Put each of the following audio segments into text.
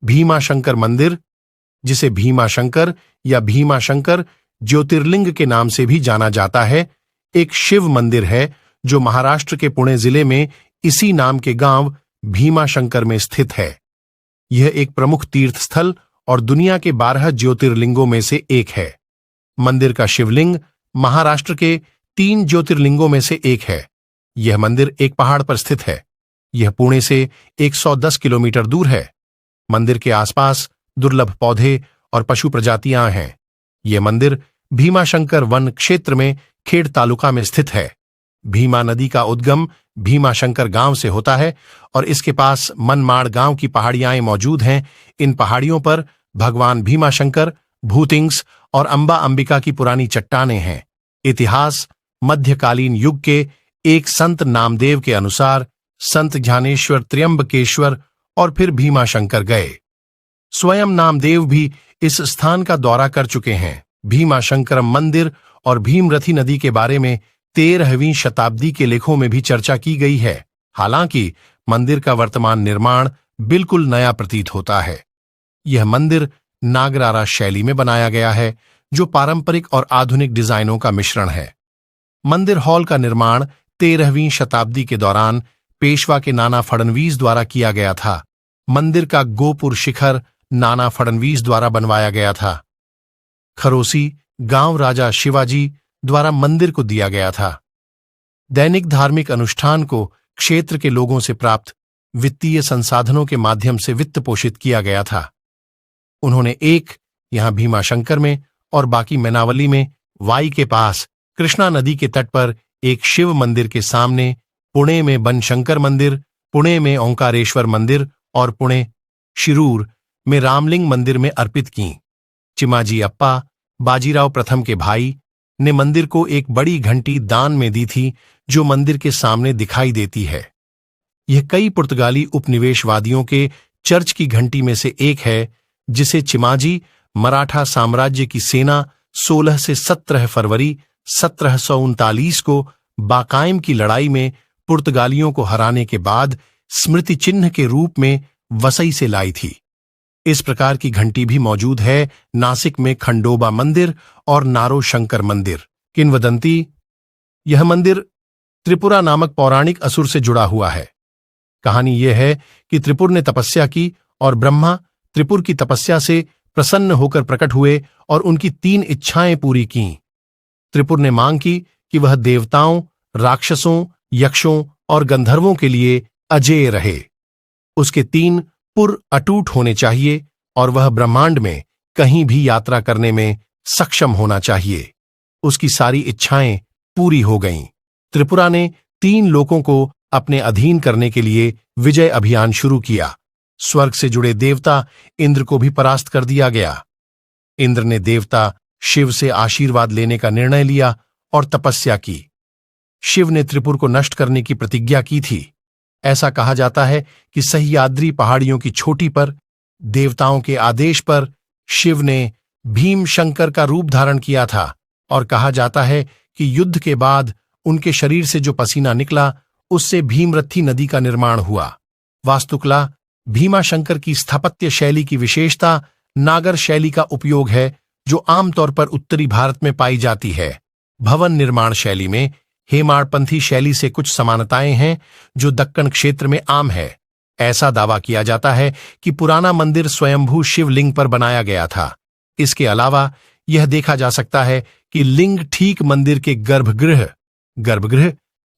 भीमाशंकर मंदिर, जिसे भीमाशंकर या भीमाशंकर ज्योतिर्लिंग के नाम से भी जाना जाता है, एक शिव मंदिर है जो महाराष्ट्र के पुणे जिले में इसी नाम के गांव भीमाशंकर में स्थित है। यह एक प्रमुख तीर्थ स्थल और दुनिया के 12 ज्योतिर्लिंगों में से एक है। मंदिर का शिवलिंग महाराष्ट्र के 3 ज्योतिर्लिंगों में से एक है। यह मंदिर एक पहाड़ पर स्थित है। यह पुणे से 110 किलोमीटर दूर है। मंदिर के आसपास दुर्लभ पौधे और पशु प्रजातियां हैं। यह मंदिर भीमाशंकर वन क्षेत्र में खेड़ तालुका में स्थित है। भीमा नदी का उद्गम भीमाशंकर गांव से होता है और इसके पास मनमाड़ गांव की पहाड़ियां मौजूद हैं। इन पहाड़ियों पर भगवान भीमाशंकर, भूतिंग्स और अंबा अंबिका की पुरानी चट्टानें हैं। इतिहास: मध्यकालीन युग के एक संत नामदेव के अनुसार संत ज्ञानेश्वर त्र्यंबकेश्वर और फिर भीमाशंकर गए। स्वयं नामदेव भी इस स्थान का दौरा कर चुके हैं। भीमाशंकरम मंदिर और भीमरथी नदी के बारे में 13वीं शताब्दी के लेखों में भी चर्चा की गई है। हालांकि मंदिर का वर्तमान निर्माण बिल्कुल नया प्रतीत होता है। यह मंदिर नागरारा शैली में बनाया गया है, जो पारंपरिक और आधुनिक डिजाइनों का मिश्रण है। मंदिर हॉल का निर्माण 13वीं शताब्दी के दौरान पेशवा के नाना फडणवीस द्वारा किया गया था। मंदिर का गोपुर शिखर नाना फडणवीस द्वारा बनवाया गया था। खरोसी गांव राजा शिवाजी द्वारा मंदिर को दिया गया था। दैनिक धार्मिक अनुष्ठान को क्षेत्र के लोगों से प्राप्त वित्तीय संसाधनों के माध्यम से वित्त पोषित किया गया था। उन्होंने एक यहां भीमाशंकर में और बाकी मैनावली में वाई के पास कृष्णा नदी के तट पर एक शिव मंदिर के सामने, पुणे में बनशंकर मंदिर, पुणे में ओंकारेश्वर मंदिर और पुणे शिरूर में रामलिंग मंदिर में अर्पित की। चिमाजी अप्पा, बाजीराव प्रथम के भाई, ने मंदिर को एक बड़ी घंटी दान में दी थी, जो मंदिर के सामने दिखाई देती है। यह कई पुर्तगाली उपनिवेशवादियों के चर्च की घंटी में से एक है, जिसे चिमाजी मराठा साम्राज्य की सेना 16 से 17 फरवरी 1739 को बाकायम की लड़ाई में पुर्तगालियों को हराने के बाद स्मृति चिन्ह के रूप में वसई से लाई थी। इस प्रकार की घंटी भी मौजूद है नासिक में खंडोबा मंदिर और नारो शंकर मंदिर। किंवदंती: यह मंदिर त्रिपुरा नामक पौराणिक असुर से जुड़ा हुआ है। कहानी यह है कि त्रिपुर ने तपस्या की और ब्रह्मा त्रिपुर की तपस्या से प्रसन्न होकर प्रकट हुए और उनकी 3 इच्छाएं पूरी कीं। त्रिपुर ने मांग की कि वह देवताओं, राक्षसों, यक्षों और गंधर्वों के लिए अजेय रहे। उसके 3 पुर अटूट होने चाहिए और वह ब्रह्मांड में कहीं भी यात्रा करने में सक्षम होना चाहिए। उसकी सारी इच्छाएं पूरी हो गईं। त्रिपुरा ने 3 लोकों को अपने अधीन करने के लिए विजय अभियान शुरू किया। स्वर्ग से जुड़े देवता इंद्र को भी परास्त कर दिया गया। इंद्र ने देवता शिव से आशीर्वाद लेने का निर्णय लिया और तपस्या की। शिव ने त्रिपुर को नष्ट करने की प्रतिज्ञा की थी। ऐसा कहा जाता है कि सह्याद्री पहाड़ियों की चोटी पर देवताओं के आदेश पर शिव ने भीमशंकर का रूप धारण किया था और कहा जाता है कि युद्ध के बाद उनके शरीर से जो पसीना निकला, उससे भीमरथी नदी का निर्माण हुआ। वास्तुकला: भीमाशंकर की स्थापत्य शैली की विशेषता नागर शैली का उपयोग है, जो आमतौर पर उत्तरी भारत में पाई जाती है। भवन निर्माण शैली में हेमाड़पंथी शैली से कुछ समानताएं हैं, जो दक्कन क्षेत्र में आम है। ऐसा दावा किया जाता है कि पुराना मंदिर स्वयंभू शिवलिंग पर बनाया गया था। इसके अलावा यह देखा जा सकता है कि लिंग ठीक मंदिर के गर्भगृह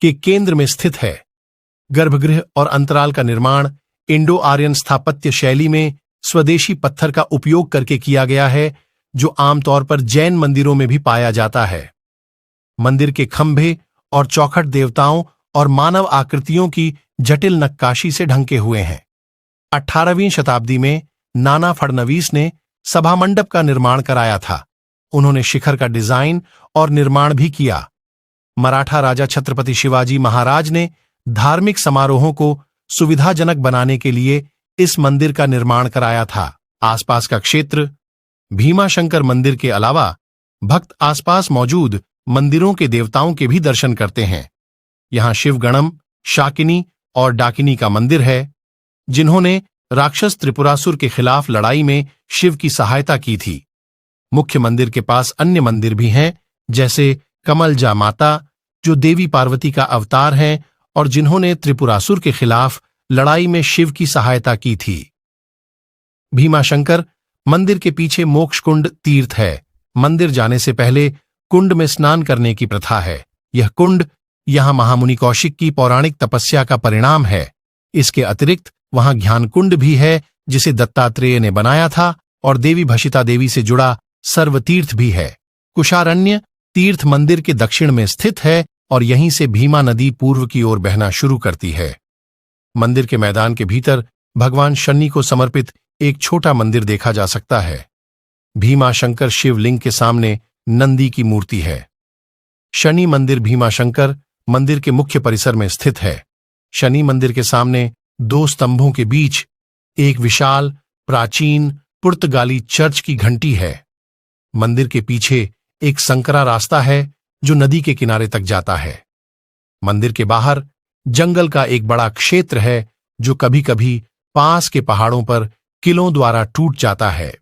के केंद्र में स्थित है। गर्भगृह और अंतराल का निर्माण इंडो आर्यन स्थापत्य शैली में स्वदेशी पत्थर का उपयोग करके किया गया है, जो आमतौर पर जैन मंदिरों में भी पाया जाता है। मंदिर के खंभे और चौखट देवताओं और मानव आकृतियों की जटिल नक्काशी से ढंके हुए हैं। 18वीं शताब्दी में नाना फडणवीस ने सभा मंडप का निर्माण कराया था। उन्होंने शिखर का डिजाइन और निर्माण भी किया। मराठा राजा छत्रपति शिवाजी महाराज ने धार्मिक समारोहों को सुविधाजनक बनाने के लिए इस मंदिर का निर्माण कराया था। आसपास का क्षेत्र: भीमाशंकर मंदिर के अलावा भक्त आसपास मौजूद मंदिरों के देवताओं के भी दर्शन करते हैं। यहां शिवगणम, शाकिनी और डाकिनी का मंदिर है, जिन्होंने राक्षस त्रिपुरासुर के खिलाफ लड़ाई में शिव की सहायता की थी। मुख्य मंदिर के पास अन्य मंदिर भी हैं, जैसे कमलजा माता, जो देवी पार्वती का अवतार हैं और जिन्होंने त्रिपुरासुर के खिलाफ लड़ाई में शिव की सहायता की थी। भीमाशंकर मंदिर के पीछे मोक्षकुंड तीर्थ है। मंदिर जाने से पहले कुंड में स्नान करने की प्रथा है। यह कुंड यहां महामुनि कौशिक की पौराणिक तपस्या का परिणाम है। इसके अतिरिक्त वहां ज्ञानकुंड भी है, जिसे दत्तात्रेय ने बनाया था, और देवी भषिता देवी से जुड़ा सर्वतीर्थ भी है। कुशारण्य तीर्थ मंदिर के दक्षिण में स्थित है और यहीं से भीमा नदी पूर्व की ओर बहना शुरू करती है। मंदिर के मैदान के भीतर भगवान शनि को समर्पित एक छोटा मंदिर देखा जा सकता है। भीमाशंकर शिवलिंग के सामने नंदी की मूर्ति है। शनि मंदिर भीमाशंकर मंदिर के मुख्य परिसर में स्थित है। शनि मंदिर के सामने दो स्तंभों के बीच एक विशाल प्राचीन पुर्तगाली चर्च की घंटी है। मंदिर के पीछे एक संकरा रास्ता है जो नदी के किनारे तक जाता है। मंदिर के बाहर जंगल का एक बड़ा क्षेत्र है जो कभी-कभी पास के पहाड़ों पर किलों द्वारा टूट जाता है।